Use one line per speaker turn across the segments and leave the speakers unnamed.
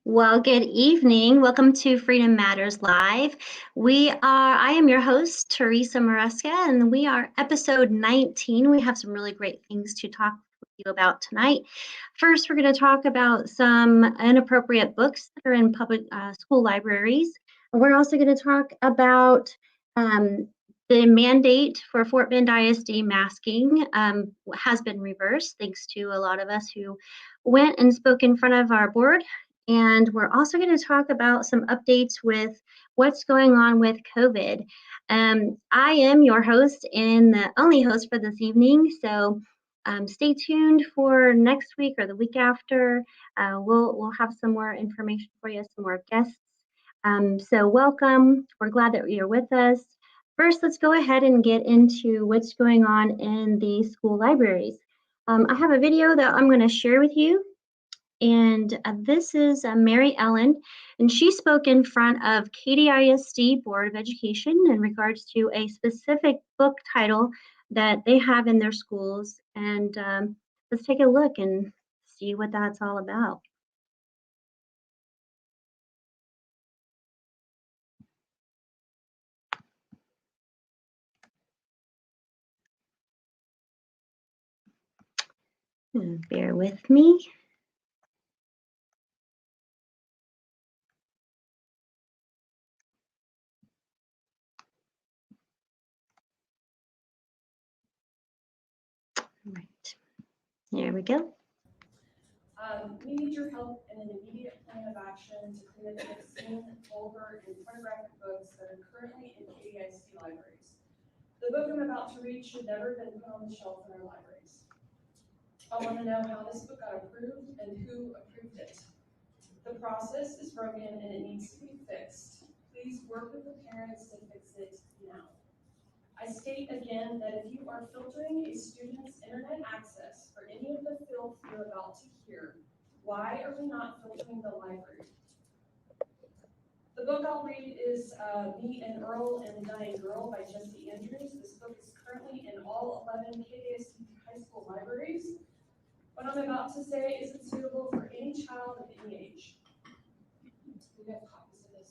Well, good evening. Welcome to Freedom Matters Live. I am your host, Teresa Maresca, and we are episode 19. We have some really great things to talk with you about tonight. First, we're going to talk about some inappropriate books that are in public school libraries. We're also going to talk about the mandate for Fort Bend ISD masking has been reversed, thanks to a lot of us who went and spoke in front of our board. And we're also going to talk about some updates with what's going on with COVID. I am your host and the only host for this evening. So stay tuned for next week or the week after. We'll have some more information for you, some more guests. So welcome. We're glad that you're with us. First, let's go ahead and get into what's going on in the school libraries. I have a video that I'm going to share with you. And this is Mary Ellen, and she spoke in front of Katy ISD Board of Education in regards to a specific book title that they have in their schools. And let's take a look and see what that's all about. Bear with me. Right. There we go.
We need your help in an immediate plan of action to clear the obscene, vulgar, and pornographic books that are currently in Katy ISD libraries. The book I'm about to read should never have been put on the shelf in our libraries. I want to know how this book got approved and who approved it. The process is broken and it needs to be fixed. Please work with the parents to fix it now. I state again that if you are filtering a student's internet access for any of the filth you're about to hear, why are we not filtering the library? The book I'll read is Me and Earl and the Dying Girl by Jesse Andrews. This book is currently in all 11 KDSD high school libraries. What I'm about to say isn't suitable for any child of any age. We have copies of this.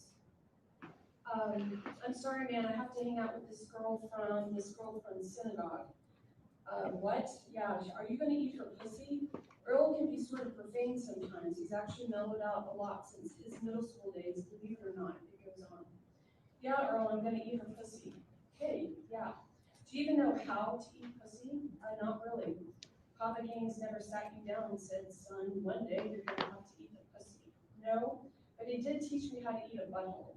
I'm sorry, man, I have to hang out with this girl from the synagogue. What? Yeah, are you going to eat her pussy? Earl can be sort of profane sometimes. He's actually mellowed out a lot since his middle school days, believe it or not. It goes on. Yeah, Earl, I'm going to eat her pussy. Hey, yeah. Do you even know how to eat pussy? Not really. Papa Gaines never sat you down and said, son, one day you're going to have to eat the pussy. No, but he did teach me how to eat a butthole.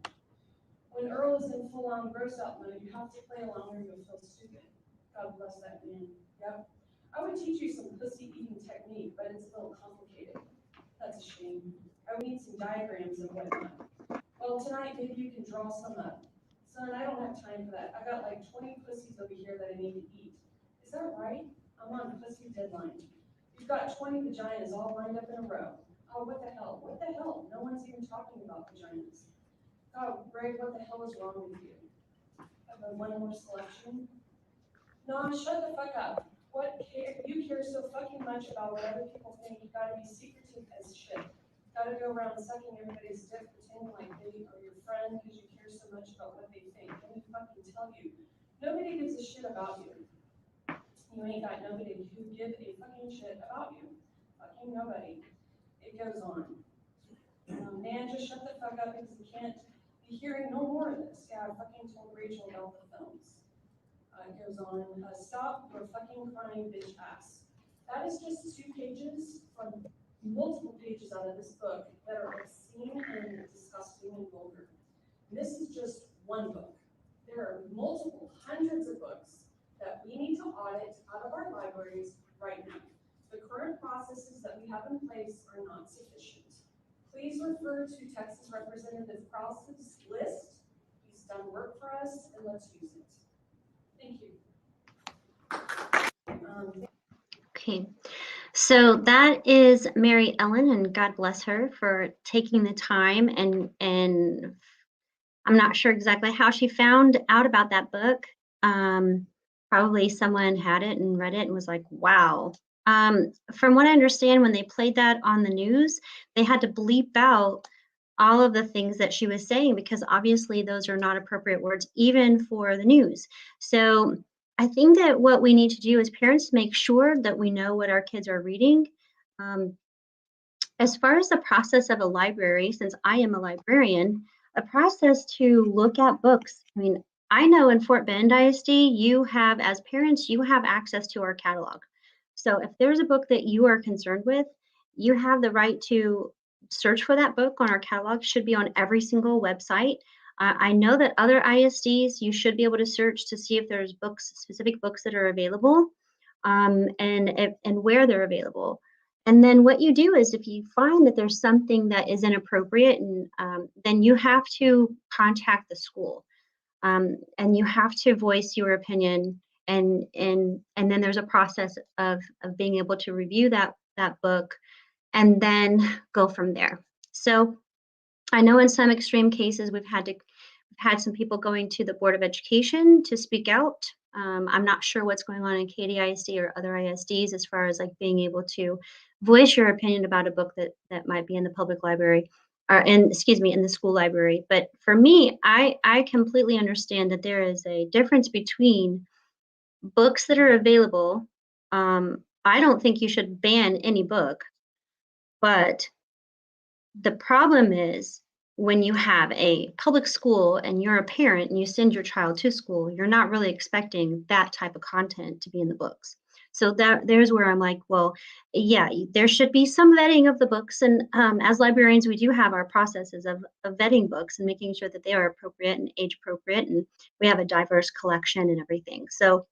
When Earl is in full-on gross-out mode, you have to play along or you'll feel stupid. God bless that man. Yep. I would teach you some pussy-eating technique, but it's a little complicated. That's a shame. I would need some diagrams and whatnot. Well, tonight, maybe you can draw some up. Son, I don't have time for that. I got like 20 pussies over here that I need to eat. Is that right? I'm on pussy deadline. You've got 20 vaginas all lined up in a row. Oh, what the hell? What the hell? No one's even talking about vaginas. God, Greg, what the hell is wrong with you? Have one more selection? No, shut the fuck up. You care so fucking much about what other people think, you gotta be secretive as shit. Gotta go around sucking everybody's dick, pretending like they are your friend because you care so much about what they think. Let me fucking tell you, nobody gives a shit about you. You ain't got nobody who give a fucking shit about you. Fucking nobody. It goes on. Man, just shut the fuck up because you can't be hearing no more of this. Yeah, I fucking told Rachel about the films. It goes on, stop your fucking crying bitch ass. That is just 2 pages from multiple pages out of this book that are obscene and disgusting and vulgar. And this is just one book. There are multiple hundreds of books that we need to audit out of our libraries right now. The current processes that we have in place are not sufficient. Please refer to Texas Representative Krause's list. He's done work for us, and let's use it. Thank you.
Okay, so that is Mary Ellen, and God bless her for taking the time. And I'm not sure exactly how she found out about that book. Probably someone had it and read it and was like, wow, From what I understand, when they played that on the news, they had to bleep out all of the things that she was saying because obviously those are not appropriate words, even for the news. So I think that what we need to do as parents make sure that we know what our kids are reading. Um, as far as the process of a library, since I am a librarian, a process to look at books. I mean, I know in Fort Bend ISD, you have, as parents, you have access to our catalog. So if there's a book that you are concerned with, you have the right to search for that book on our catalog. Should be on every single website. I know that other ISDs, you should be able to search to see if there's books, specific books that are available, and where they're available. And then what you do is if you find that there's something that is inappropriate, and then you have to contact the school, and you have to voice your opinion. And then there's a process of being able to review that book and then go from there. So I know in some extreme cases we've had some people going to the Board of Education to speak out. I'm not sure what's going on in Katy ISD or other ISDs as far as like being able to voice your opinion about a book that might be in the public library or in the school library. But for me, I completely understand that there is a difference between books that are available. I don't think you should ban any book, but the problem is when you have a public school and you're a parent and you send your child to school, you're not really expecting that type of content to be in the books. So there's where I'm like, well, yeah, there should be some vetting of the books. And as librarians, we do have our processes of vetting books and making sure that they are appropriate and age appropriate. And we have a diverse collection and everything. So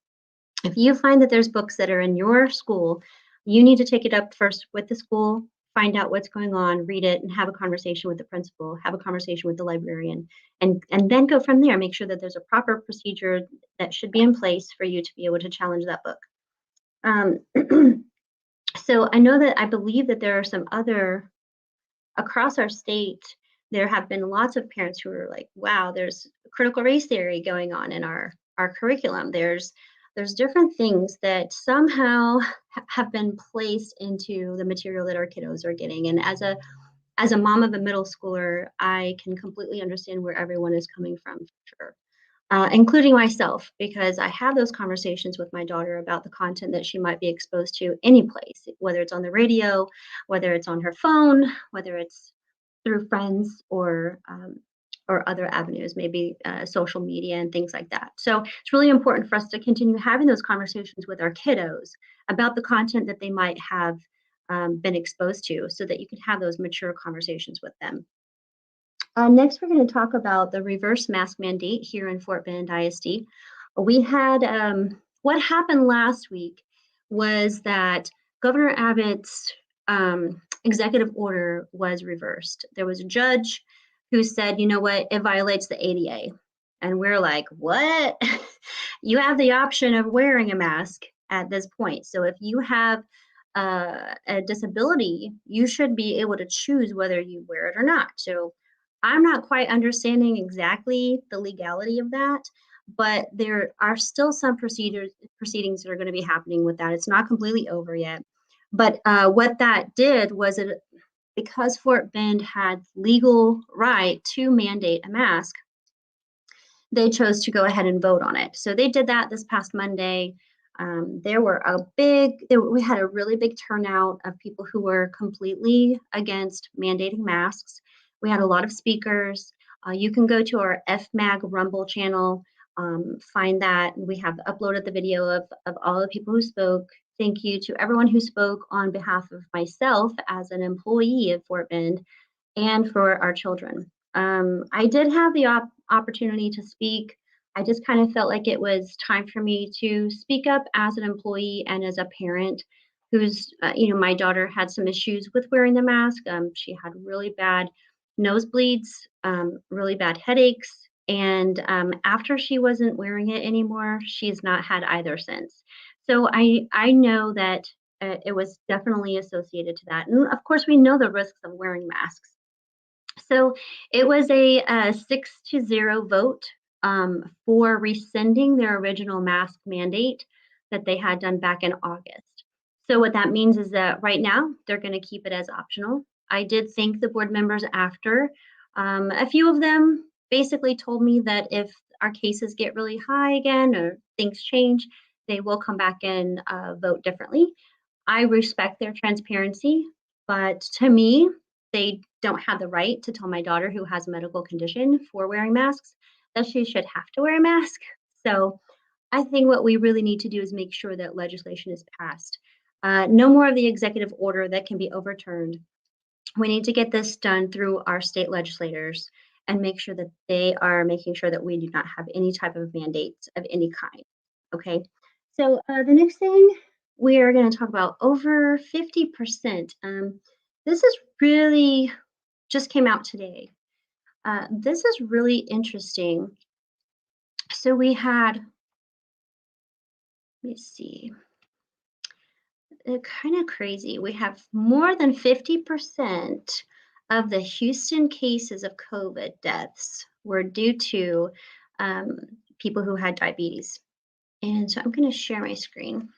if you find that there's books that are in your school, you need to take it up first with the school, find out what's going on, read it, and have a conversation with the principal, have a conversation with the librarian, and then go from there. Make sure that there's a proper procedure that should be in place for you to be able to challenge that book. So I know that I believe that there are some other across our state. There have been lots of parents who are like, wow, there's critical race theory going on in our curriculum. There's different things that somehow have been placed into the material that our kiddos are getting. And as a mom of a middle schooler, I can completely understand where everyone is coming from, for sure. Including myself, because I have those conversations with my daughter about the content that she might be exposed to any place, whether it's on the radio, whether it's on her phone, whether it's through friends or other avenues, maybe social media and things like that. So it's really important for us to continue having those conversations with our kiddos about the content that they might have been exposed to, so that you can have those mature conversations with them. Next, we're going to talk about the reverse mask mandate here in Fort Bend ISD. We had what happened last week was that Governor Abbott's executive order was reversed. There was a judge who said, you know what, it violates the ADA. And we're like, what? You have the option of wearing a mask at this point. So if you have a disability, you should be able to choose whether you wear it or not. So I'm not quite understanding exactly the legality of that, but there are still some proceedings that are going to be happening with that. It's not completely over yet. But what that did was because Fort Bend had legal right to mandate a mask, they chose to go ahead and vote on it. So they did that this past Monday. We had a really big turnout of people who were completely against mandating masks. We had a lot of speakers. You can go to our FMAG Rumble channel, find that. We have uploaded the video of all the people who spoke. Thank you to everyone who spoke on behalf of myself as an employee of Fort Bend and for our children. I did have the opportunity to speak. I just kind of felt like it was time for me to speak up as an employee and as a parent who's, my daughter had some issues with wearing the mask. She had really bad nosebleeds, really bad headaches. And after she wasn't wearing it anymore, she's not had either since. So I know that it was definitely associated to that. And of course, we know the risks of wearing masks. So it was a 6-0 vote for rescinding their original mask mandate that they had done back in August. So what that means is that right now they're going to keep it as optional. I did thank the board members after. A few of them basically told me that if our cases get really high again or things change, they will come back and vote differently. I respect their transparency, but to me, they don't have the right to tell my daughter who has a medical condition for wearing masks that she should have to wear a mask. So I think what we really need to do is make sure that legislation is passed. No more of the executive order that can be overturned. We need to get this done through our state legislators and make sure that they are making sure that we do not have any type of mandates of any kind. Okay. So the next thing we are going to talk about over 50%. This is really just came out today. This is really interesting. So we had, let me see, kind of crazy. We have more than 50% of the Houston cases of COVID deaths were due to um, people who had diabetes. And so I'm going to share my screen.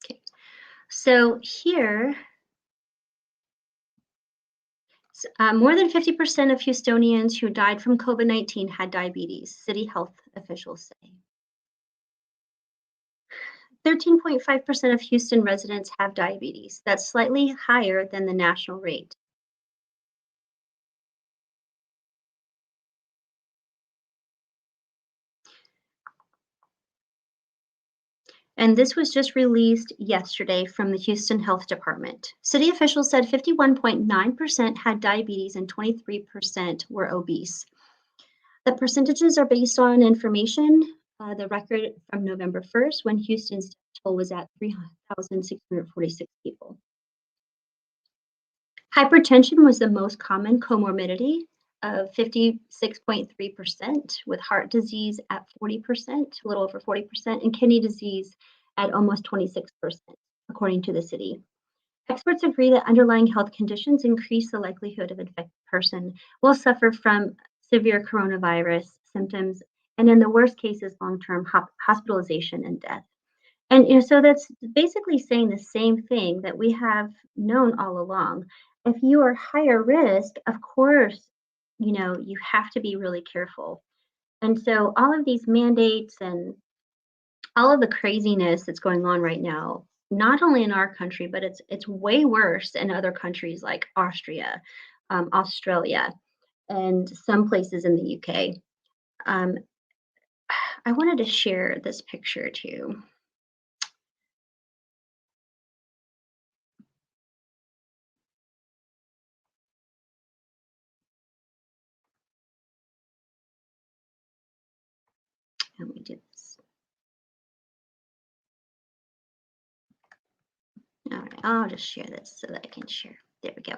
Okay. So here, more than 50% of Houstonians who died from COVID-19 had diabetes, city health officials say. 13.5% of Houston residents have diabetes. That's slightly higher than the national rate. And this was just released yesterday from the Houston Health Department. City officials said 51.9% had diabetes and 23% were obese. The percentages are based on information, the record from November 1st, when Houston's toll was at 3,646 people. Hypertension was the most common comorbidity of 56.3%, with heart disease at 40%, a little over 40%, and kidney disease at almost 26%, according to the city. Experts agree that underlying health conditions increase the likelihood of infected person will suffer from severe coronavirus symptoms, and in the worst cases, long-term hospitalization and death. And so that's basically saying the same thing that we have known all along. If you are higher risk, of course, you have to be really careful. And so all of these mandates and all of the craziness that's going on right now, not only in our country, but it's way worse in other countries like Austria, Australia, and some places in the UK. I wanted to share this picture too. Let me do this. All right, I'll just share this so that I can share. There we go.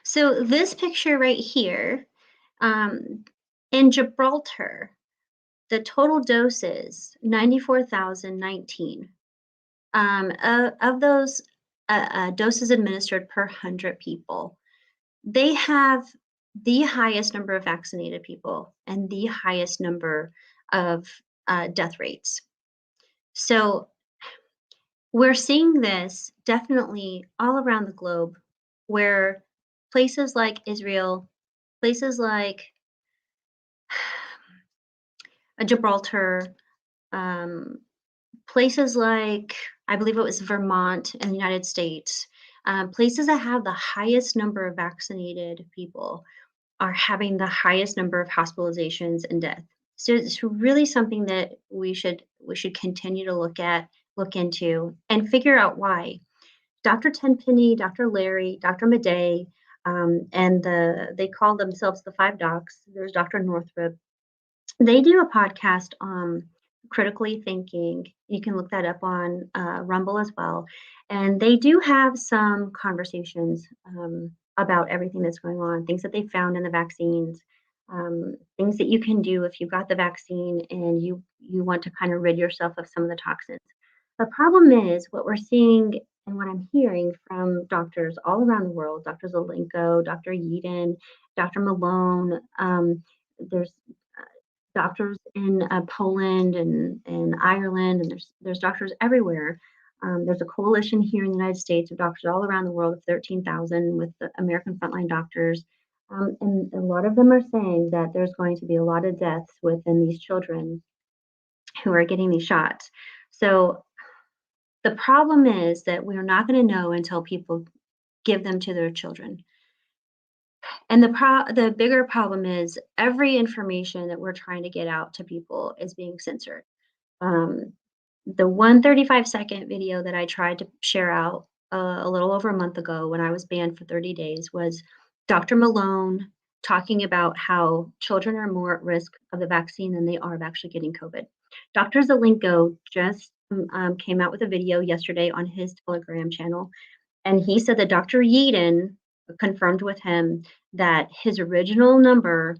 So this picture right here, in Gibraltar, the total doses, 94,019. Of those doses administered per 100 people, they have the highest number of vaccinated people and the highest number of death rates. So we're seeing this definitely all around the globe, where places like Israel, places like Gibraltar, um, places like, I believe it was Vermont in the United States, places that have the highest number of vaccinated people are having the highest number of hospitalizations and death. So it's really something that we should continue to look into, and figure out why. Dr. Tenpenny, Dr. Larry, Dr. Madej, and they call themselves the five docs. There's Dr. Northrup. They do a podcast on critically thinking. You can look that up on Rumble as well. And they do have some conversations about everything that's going on, things that they found in the vaccines, things that you can do if you've got the vaccine and you want to kind of rid yourself of some of the toxins. The problem is what we're seeing and what I'm hearing from doctors all around the world, Dr. Zelenko, Dr. Yeadon, Dr. Malone, there's doctors in Poland and Ireland, and there's doctors everywhere. There's a coalition here in the United States of doctors all around the world of 13,000 with the American frontline doctors. And a lot of them are saying that there's going to be a lot of deaths within these children who are getting these shots. So the problem is that we're not going to know until people give them to their children. And the bigger problem is every information that we're trying to get out to people is being censored. Um, the 135-second video that I tried to share out a little over a month ago when I was banned for 30 days was Dr. Malone talking about how children are more at risk of the vaccine than they are of actually getting COVID. Dr. Zelenko just came out with a video yesterday on his Telegram channel, and he said that Dr. Yeadon confirmed with him that his original number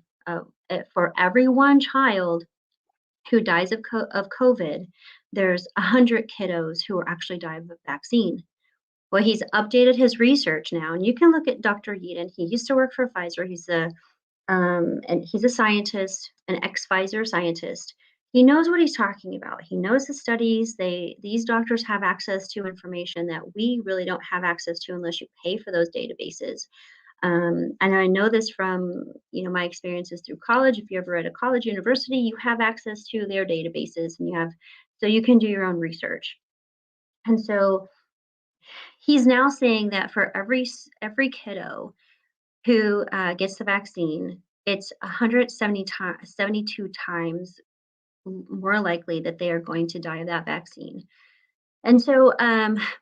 for every one child who dies of COVID, there's 100 kiddos who are actually die of the vaccine. Well, he's updated his research now, and you can look at Dr. Yeadon. He used to work for Pfizer. And he's a scientist, an ex-Pfizer scientist. He knows what he's talking about. He knows the studies. These doctors have access to information that we really don't have access to unless you pay for those databases. And I know this from my experiences through college. If you're ever at a college university, you have access to their databases, and so you can do your own research. And so he's now saying that for every kiddo who gets the vaccine, it's 172 times more likely that they are going to die of that vaccine. And so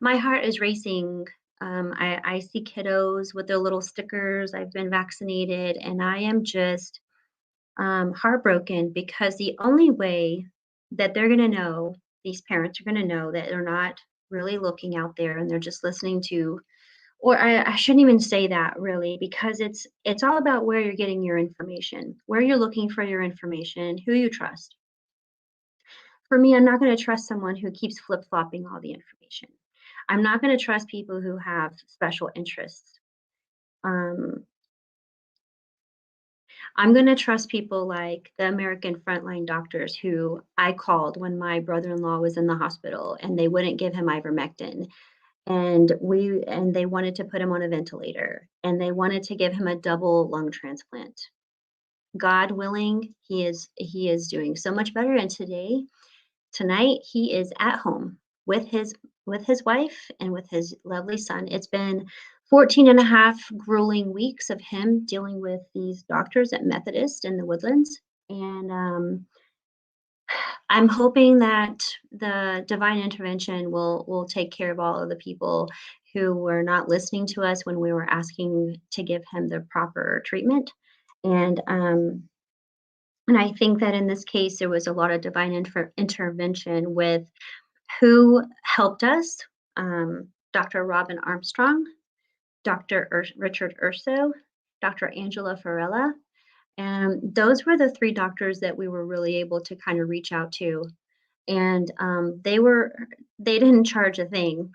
my heart is racing. I see kiddos with their little stickers, I've been vaccinated, and I am just heartbroken because the only way that they're going to know, these parents are going to know that they're not really looking out there and they're just listening to, or I shouldn't even say that really, because it's all about where you're getting your information, where you're looking for your information, who you trust. For me, I'm not going to trust someone who keeps flip-flopping all the information. I'm not going to trust people who have special interests. I'm going to trust people like the American frontline doctors who I called when my brother-in-law was in the hospital and they wouldn't give him ivermectin. And they wanted to put him on a ventilator, and they wanted to give him a double lung transplant. God willing, he is doing so much better. And tonight he is at home with his wife and with his lovely son. It's been 14 and a half grueling weeks of him dealing with these doctors at Methodist in the Woodlands. And I'm hoping that the divine intervention will take care of all of the people who were not listening to us when we were asking to give him the proper treatment. And I think that in this case, there was a lot of divine intervention with who helped us, Dr. Robin Armstrong, Dr. Richard Urso, Dr. Angela Farella. And those were the three doctors that we were really able to kind of reach out to. And they didn't charge a thing.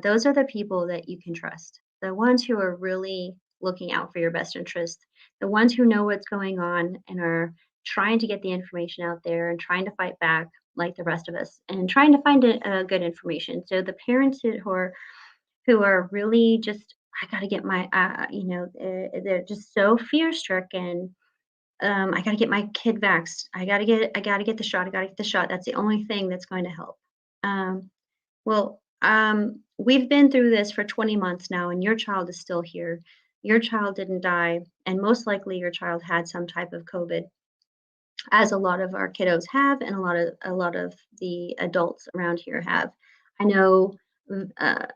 Those are the people that you can trust, the ones who are really looking out for your best interest, the ones who know what's going on and are trying to get the information out there and trying to fight back like the rest of us and trying to find good information. So the parents who are really just, I got to get my, they're just so fear stricken. I got to get my kid vaxxed. I got to get the shot. I got to get the shot. That's the only thing that's going to help. We've been through this for 20 months now, and your child is still here. Your child didn't die, and most likely your child had some type of COVID, as a lot of our kiddos have, and a lot of the adults around here have. I know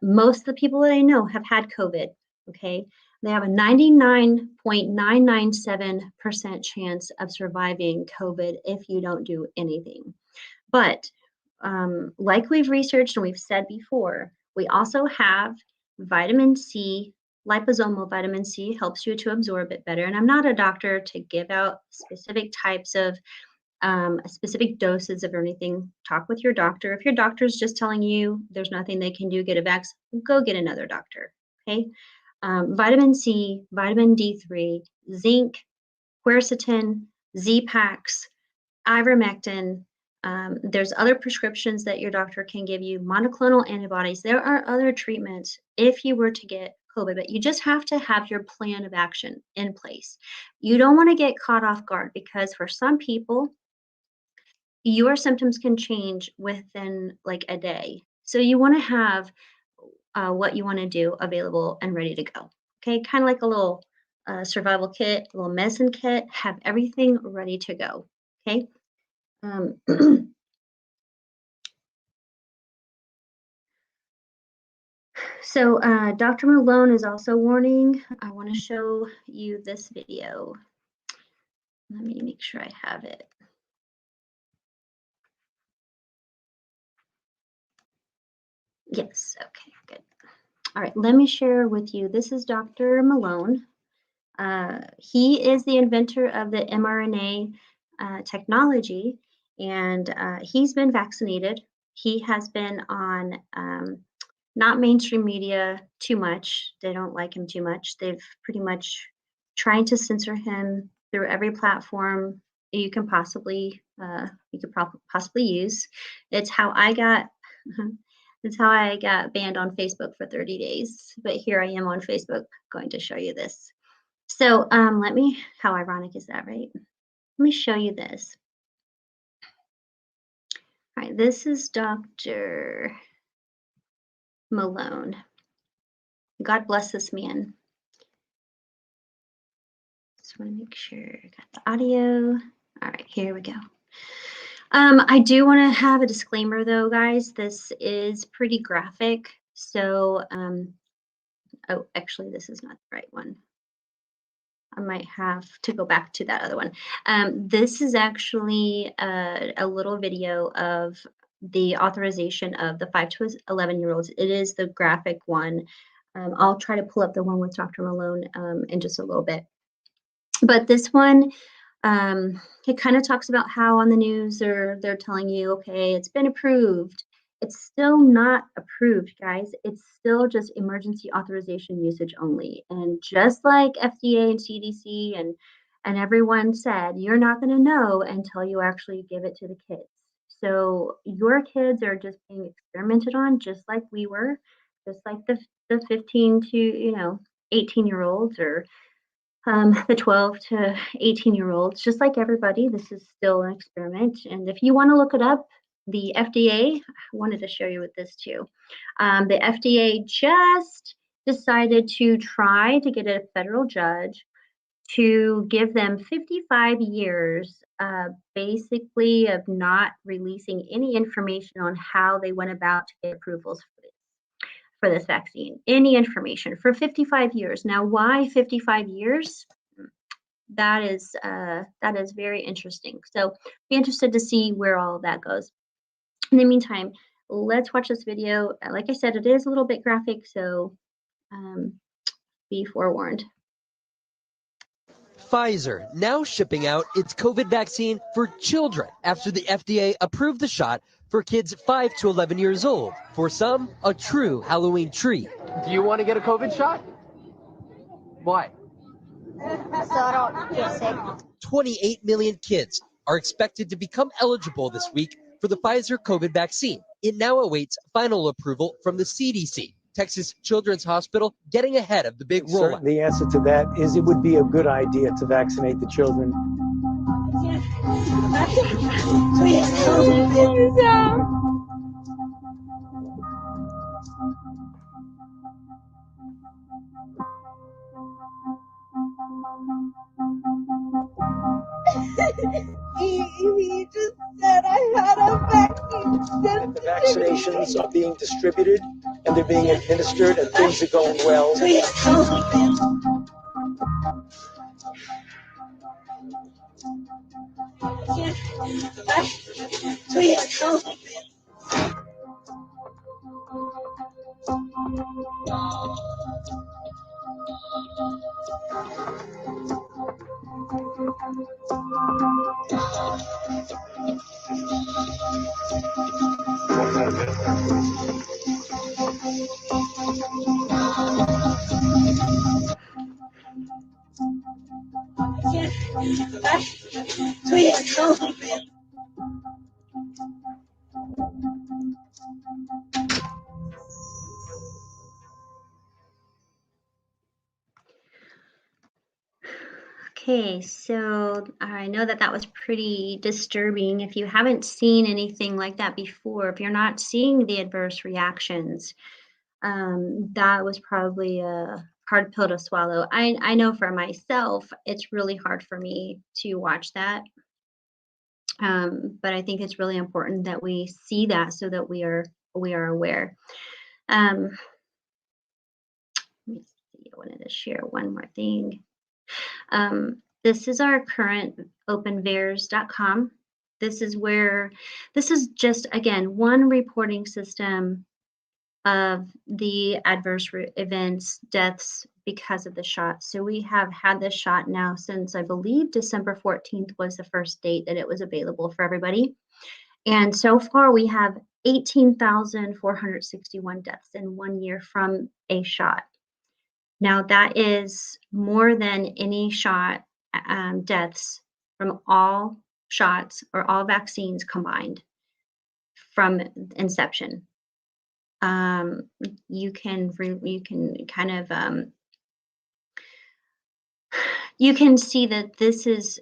most of the people that I know have had COVID. Okay, they have a 99.997% chance of surviving COVID if you don't do anything. But like we've researched and we've said before, we also have vitamin C. Liposomal vitamin C helps you to absorb it better. And I'm not a doctor to give out specific types of specific doses of anything. Talk with your doctor. If your doctor's just telling you there's nothing they can do, get a vaccine, go get another doctor. Okay. Vitamin C, vitamin D3, zinc, quercetin, Z-Packs, ivermectin. There's other prescriptions that your doctor can give you, monoclonal antibodies. There are other treatments if you were to get COVID, but you just have to have your plan of action in place. You don't want to get caught off guard because for some people, your symptoms can change within like a day. So you want to have what you want to do available and ready to go. Okay, kind of like a little survival kit, a little medicine kit, have everything ready to go. Okay. Um, so Dr. Malone is also warning. I want to show you this video. Let me make sure I have it. Yes, okay, good. All right, let me share with you. This is Dr. Malone. He is the inventor of the mRNA technology, and he's been vaccinated. He has been on not mainstream media too much. They don't like him too much. They've pretty much tried to censor him through every platform you can possibly possibly use. It's how I got it's how I got banned on Facebook for 30 days. But here I am on Facebook going to show you this. So how ironic is that, right? Let me show you this. All right, this is Dr. Malone. God bless this man. Just want to make sure I got the audio. All right, here we go. I do want to have a disclaimer though, guys. This is pretty graphic. So, oh, actually, this is not the right one. I might have to go back to that other one. This is actually a little video of the authorization of the 5 to 11-year-olds. It is the graphic one. I'll try to pull up the one with Dr. Malone in just a little bit. But this one, it kind of talks about how on the news they're telling you, okay, it's been approved. It's still not approved, guys. It's still just emergency authorization usage only. And just like FDA and CDC and everyone said, you're not going to know until you actually give it to the kids. So your kids are just being experimented on, just like we were, just like the 15 to 18-year-olds or the 12 to 18-year-olds, just like everybody. This is still an experiment. And if you want to look it up, the FDA, I wanted to show you with this too. The FDA just decided to try to get a federal judge to give them 55 years, basically, of not releasing any information on how they went about to get approvals for this vaccine, any information for 55 years. Now, why 55 years? That is very interesting. So be interested to see where all of that goes. In the meantime, let's watch this video. Like I said, it is a little bit graphic, so be forewarned.
Pfizer now shipping out its COVID vaccine for children after the FDA approved the shot for kids 5 to 11 years old. For some, a true Halloween treat.
Do you want to get a COVID shot? Why?
So I don't get sick.
28 million kids are expected to become eligible this week for the Pfizer COVID vaccine. It now awaits final approval from the CDC. Texas Children's Hospital getting ahead of the big rollout.
The answer to that is it would be a good idea to vaccinate the children.
He just said I had a vaccine.
The vaccinations are being distributed and they're being administered and things are going well.
Please help me. Please help me. Please help me.
Okay, so I know that that was pretty disturbing. If you haven't seen anything like that before, if you're not seeing the adverse reactions, that was probably a hard pill to swallow. I know for myself, it's really hard for me to watch that. But I think it's really important that we see that so that we are aware. Let me see, I wanted to share one more thing. This is our current openVAERS.com. This is just, again, one reporting system of the adverse events, deaths because of the shot. So we have had this shot now since, I believe, December 14th was the first date that it was available for everybody. And so far we have 18,461 deaths in 1 year from a shot. Now that is more than any shot deaths from all shots or all vaccines combined from inception. You can kind of you can see that this is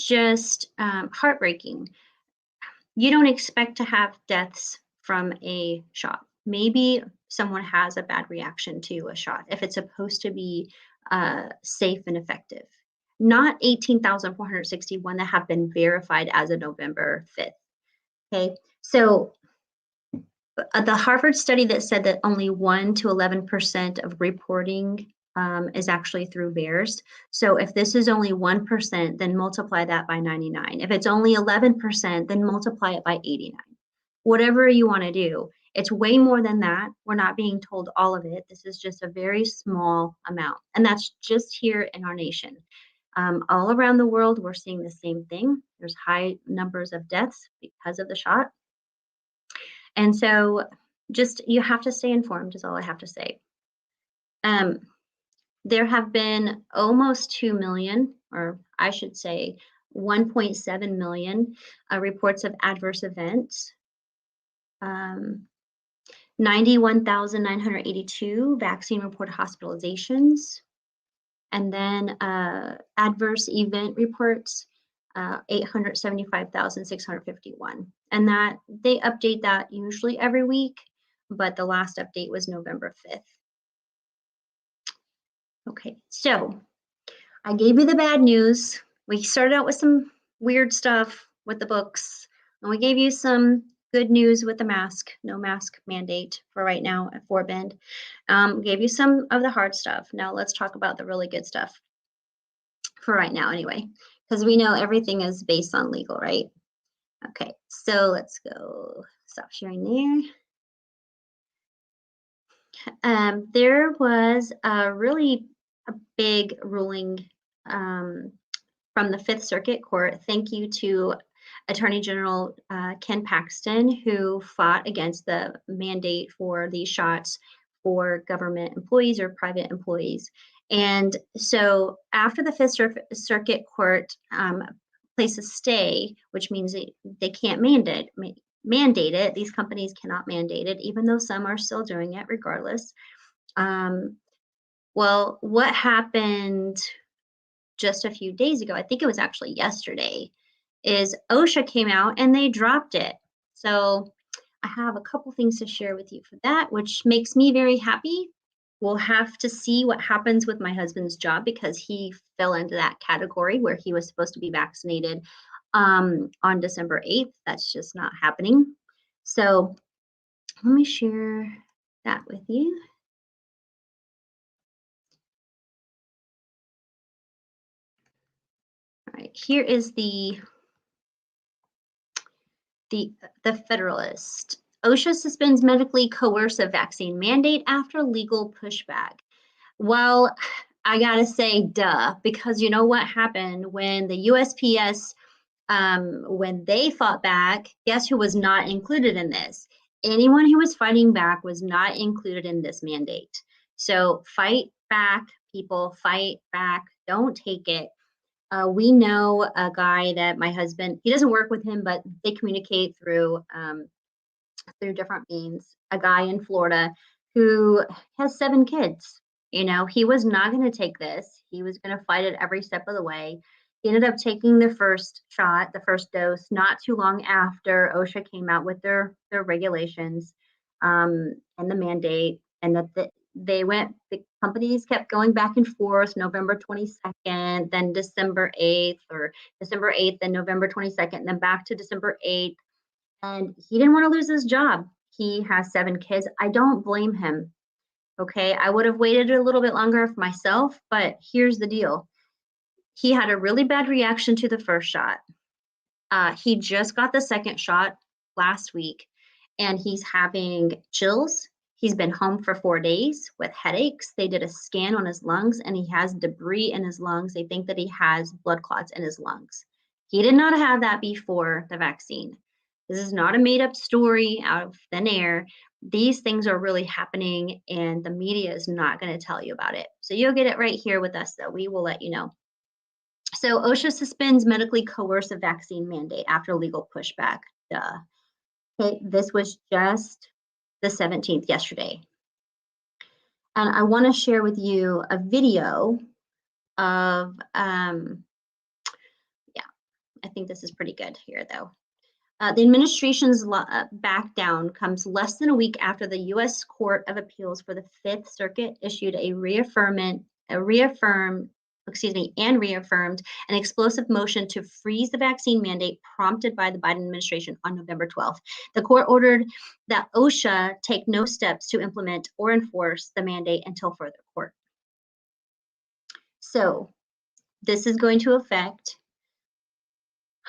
just heartbreaking. You don't expect to have deaths from a shot. Maybe someone has a bad reaction to a shot if it's supposed to be safe and effective. Not 18,461 that have been verified as of November 5th. Okay, so the Harvard study that said that only 1 to 11% of reporting is actually through VAERS. So if this is only 1%, then multiply that by 99. If it's only 11%, then multiply it by 89. Whatever you want to do. It's way more than that. We're not being told all of it. This is just a very small amount. And that's just here in our nation. All around the world, we're seeing the same thing. There's high numbers of deaths because of the shot. And so just, you have to stay informed is all I have to say. There have been almost 2 million, or I should say 1.7 million reports of adverse events. 91,982 vaccine reported hospitalizations. And then adverse event reports, 875,651. And that they update that usually every week, but the last update was November 5th. Okay, so I gave you the bad news. We started out with some weird stuff with the books, and we gave you some good news with the mask, no mask mandate for right now at Fort Bend. Gave you some of the hard stuff. Now let's talk about the really good stuff for right now anyway, because we know everything is based on legal, right? Okay, so let's go stop sharing there. There was a really big ruling from the Fifth Circuit Court. Thank you to Attorney General Ken Paxton, who fought against the mandate for these shots for government employees or private employees. And so after the Fifth Circuit Court placed a stay, which means they can't mandate it, these companies cannot mandate it, even though some are still doing it regardless. Well, what happened just a few days ago, I think it was actually yesterday, is OSHA came out and they dropped it. So I have a couple things to share with you for that, which makes me very happy. We'll have to see what happens with my husband's job because he fell into that category where he was supposed to be vaccinated on December 8th. That's just not happening. So let me share that with you. All right, here is the Federalist. OSHA suspends medically coercive vaccine mandate after legal pushback. Well, I gotta say, duh, because you know what happened when the USPS, when they fought back, guess who was not included in this? Anyone who was fighting back was not included in this mandate. So fight back, people, fight back, don't take it. We know a guy that my husband, he doesn't work with him, but they communicate through different means, a guy in Florida who has 7 kids. You know, he was not going to take this. He was going to fight it every step of the way. He ended up taking the first shot, the first dose, not too long after OSHA came out with their regulations and the mandate, and that the companies kept going back and forth, November 22nd, then December 8th, or December 8th, then November 22nd, then back to December 8th. And he didn't want to lose his job. He has 7 kids. I don't blame him. Okay, I would have waited a little bit longer for myself, but here's the deal. He had a really bad reaction to the first shot. He just got the second shot last week, and he's having chills. He's been home for 4 days with headaches. They did a scan on his lungs, and he has debris in his lungs. They think that he has blood clots in his lungs. He did not have that before the vaccine. This is not a made-up story out of thin air. These things are really happening, and the media is not going to tell you about it. So you'll get it right here with us, though. We will let you know. So OSHA suspends medically coercive vaccine mandate after legal pushback. Duh. Okay, this was just the 17th, yesterday. And I want to share with you a video of, yeah, I think this is pretty good here, though. The administration's back-down comes less than a week after the U.S. Court of Appeals for the Fifth Circuit issued reaffirmed an explosive motion to freeze the vaccine mandate prompted by the Biden administration on November 12th. The court ordered that OSHA take no steps to implement or enforce the mandate until further court. So this is going to affect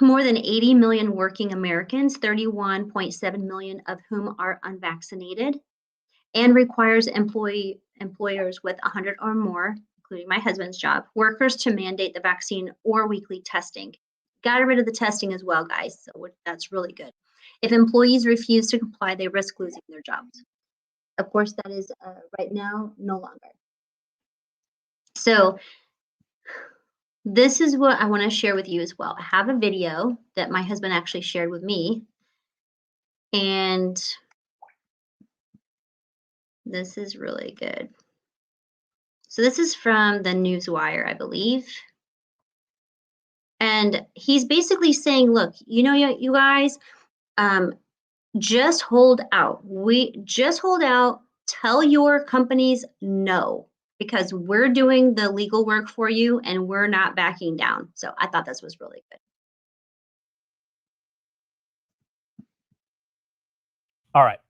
more than 80 million working Americans, 31.7 million of whom are unvaccinated, and requires employers with 100 or more, including my husband's job, workers to mandate the vaccine or weekly testing. Got rid of the testing as well, guys, so that's really good. If employees refuse to comply, they risk losing their jobs. Of course, that is right now no longer. So this is what I want to share with you as well. I have a video that my husband actually shared with me, and this is really good. So this is from the Newswire, I believe. And he's basically saying, look, you know, you guys, just hold out. Just hold out. Tell your companies no, because we're doing the legal work for you and we're not backing down. So I thought this was really good.
All right.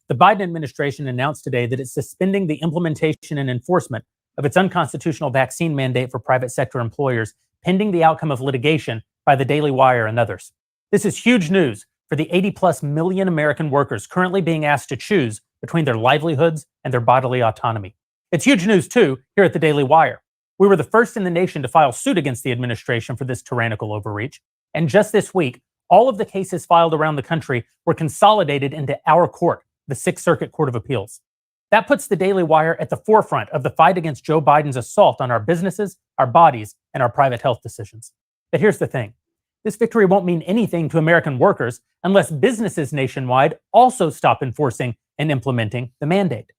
The Biden administration announced today that it's suspending the implementation and enforcement of its unconstitutional vaccine mandate for private sector employers, pending the outcome of litigation by the Daily Wire and others. This is huge news for the 80+ million American workers currently being asked to choose between their livelihoods and their bodily autonomy. It's huge news, too, here at the Daily Wire. We were the first in the nation to file suit against the administration for this tyrannical overreach. And just this week, all of the cases filed around the country were consolidated into our court, the Sixth Circuit Court of Appeals. That puts the Daily Wire at the forefront of the fight against Joe Biden's assault on our businesses, our bodies, and our private health decisions. But here's the thing. This victory won't mean anything to American workers unless businesses nationwide also stop enforcing and implementing the mandate.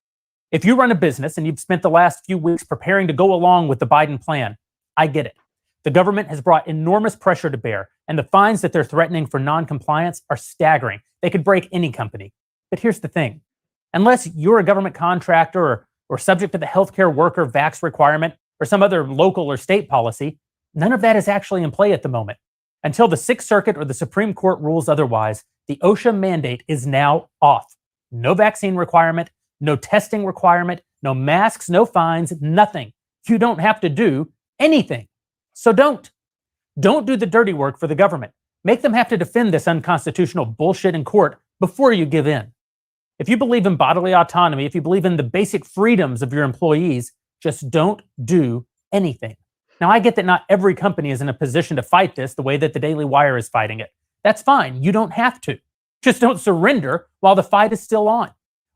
If you run a business and you've spent the last few weeks preparing to go along with the Biden plan, I get it. The government has brought enormous pressure to bear, and the fines that they're threatening for non-compliance are staggering. They could break any company. But here's the thing. Unless you're a government contractor or subject to the healthcare worker vax requirement or some other local or state policy, none of that is actually in play at the moment. Until the Sixth Circuit or the Supreme Court rules otherwise, the OSHA mandate is now off. No vaccine requirement, no testing requirement, no masks, no fines, nothing. You don't have to do anything. So don't do the dirty work for the government. Make them have to defend this unconstitutional bullshit in court before you give in. If you believe in bodily autonomy, if you believe in the basic freedoms of your employees, just don't do anything. Now, I get that not every company is in a position to fight this the way that the Daily Wire is fighting it. That's fine. You don't have to. Just don't surrender while the fight is still on.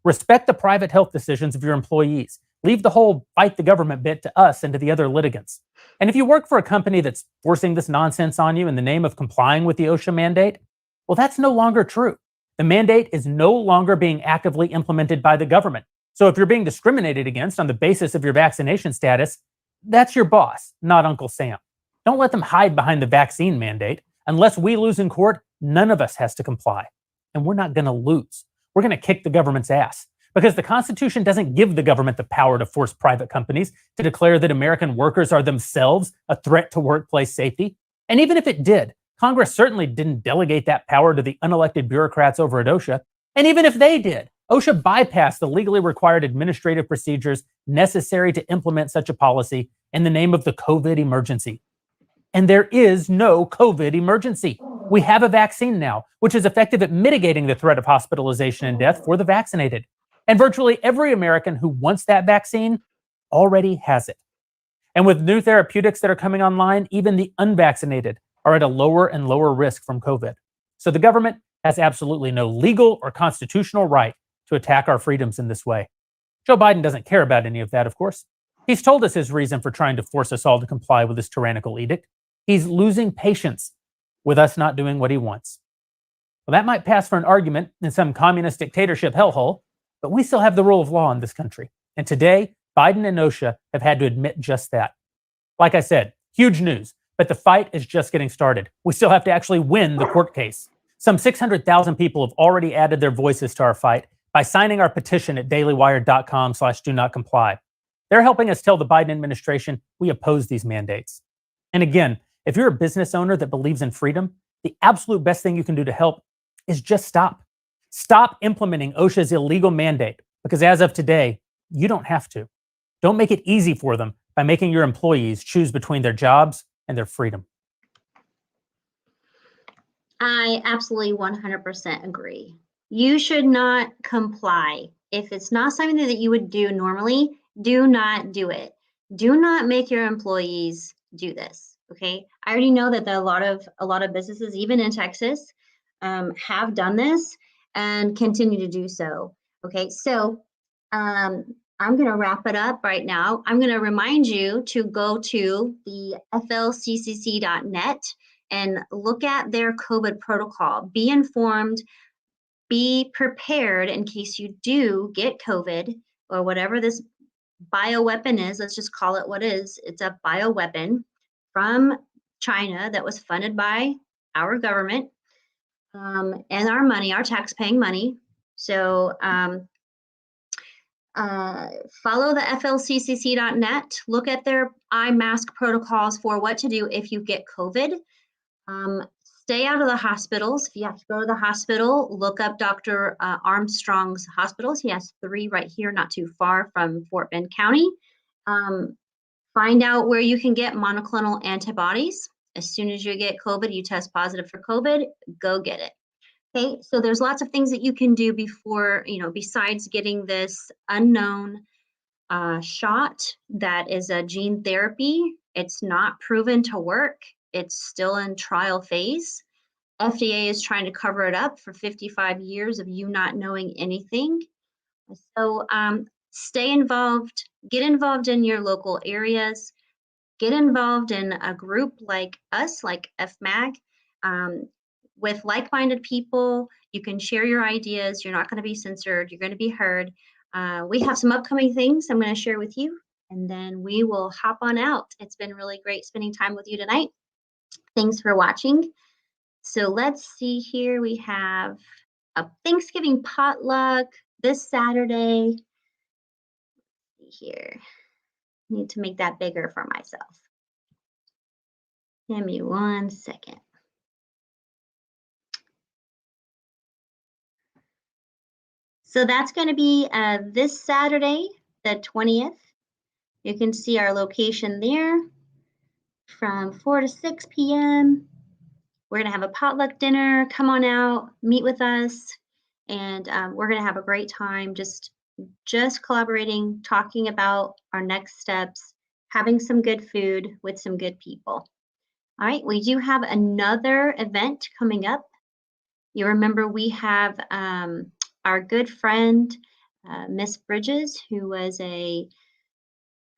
Respect the private health decisions of your employees. Leave the whole fight the government bit to us and to the other litigants. And if you work for a company that's forcing this nonsense on you in the name of complying with the OSHA mandate, well, that's no longer true. The mandate is no longer being actively implemented by the government. So if you're being discriminated against on the basis of your vaccination status, that's your boss, not Uncle Sam. Don't let them hide behind the vaccine mandate. Unless we lose in court, none of us has to comply. And we're not going to lose. We're going to kick the government's ass. Because the Constitution doesn't give the government the power to force private companies to declare that American workers are themselves a threat to workplace safety. And even if it did, Congress certainly didn't delegate that power to the unelected bureaucrats over at OSHA. And even if they did, OSHA bypassed the legally required administrative procedures necessary to implement such a policy in the name of the COVID emergency. And there is no COVID emergency. We have a vaccine now, which is effective at mitigating the threat of hospitalization and death for the vaccinated. And virtually every American who wants that vaccine already has it. And with new therapeutics that are coming online, even the unvaccinated are at a lower and lower risk from COVID. So the government has absolutely no legal or constitutional right to attack our freedoms in this way. Joe Biden doesn't care about any of that, of course. He's told us his reason for trying to force us all to comply with this tyrannical edict. He's losing patience with us not doing what he wants. Well, that might pass for an argument in some communist dictatorship hellhole, but we still have the rule of law in this country. And today, Biden and OSHA have had to admit just that. Like I said, huge news, but the fight is just getting started. We still have to actually win the court case. Some 600,000 people have already added their voices to our fight by signing our petition at dailywire.com/do-not-comply. They're helping us tell the Biden administration we oppose these mandates. And again, if you're a business owner that believes in freedom, the absolute best thing you can do to help is just stop. Stop implementing OSHA's illegal mandate, because as of today, you don't have to. Don't make it easy for them by making your employees choose between their jobs and their freedom.
I absolutely 100% agree. You should not comply. If it's not something that you would do normally, do not do it. Do not make your employees do this. Okay. I already know that a lot of businesses, even in Texas, have done this and continue to do so. Okay. So I'm going to wrap it up right now. I'm going to remind you to go to the flccc.net and look at their COVID protocol. Be informed, be prepared in case you do get COVID or whatever this bioweapon is. Let's just call it what is. It's a bioweapon from China that was funded by our government and our money, our tax-paying money. So follow the flccc.net. Look at their eye mask protocols for what to do if you get COVID. Stay out of the hospitals. If you have to go to the hospital, look up Dr. Armstrong's hospitals. He has 3 right here, not too far from Fort Bend County. Find out where you can get monoclonal antibodies. As soon as you get COVID, you test positive for COVID, go get it. Okay, so there's lots of things that you can do before, besides getting this unknown shot that is a gene therapy. It's not proven to work. It's still in trial phase. FDA is trying to cover it up for 55 years of you not knowing anything. So stay involved, get involved in your local areas, get involved in a group like us, like FMAG, with like-minded people. You can share your ideas. You're not going to be censored. You're going to be heard. We have some upcoming things I'm going to share with you, and then we will hop on out. It's been really great spending time with you tonight. Thanks for watching. So let's see here. We have a Thanksgiving potluck this Saturday. Let's see here. Need to make that bigger for myself. Give me 1 second. So that's going to be this Saturday, the 20th. You can see our location there from 4 to 6 p.m. We're going to have a potluck dinner. Come on out, meet with us, and we're going to have a great time just collaborating, talking about our next steps, having some good food with some good people. All right, we do have another event coming up. You remember we have our good friend, Miss Bridges, who was a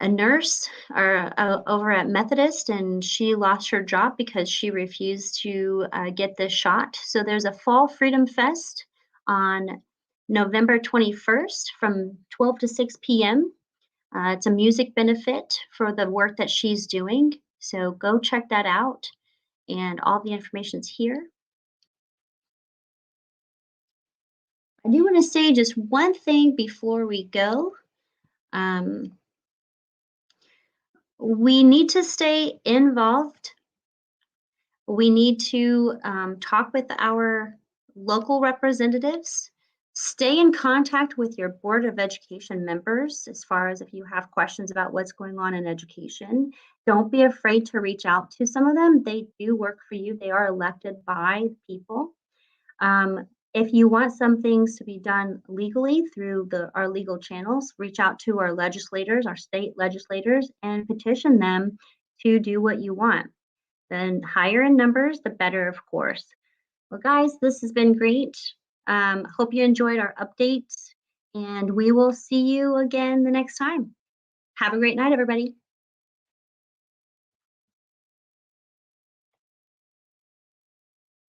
nurse over at Methodist, and she lost her job because she refused to get this shot. So there's a Fall Freedom Fest on November 21st from 12 to 6 p.m. It's a music benefit for the work that she's doing. So go check that out. And all the information's here. I do want to say just one thing before we go. We need to stay involved. We need to talk with our local representatives. Stay in contact with your Board of Education members as far as if you have questions about what's going on in education. Don't be afraid to reach out to some of them. They do work for you. They are elected by people. If you want some things to be done legally through our legal channels, reach out to our legislators, our state legislators, and petition them to do what you want. The higher in numbers, the better, of course. Well, guys, this has been great. Hope you enjoyed our updates, and we will see you again the next time. Have a great night, everybody.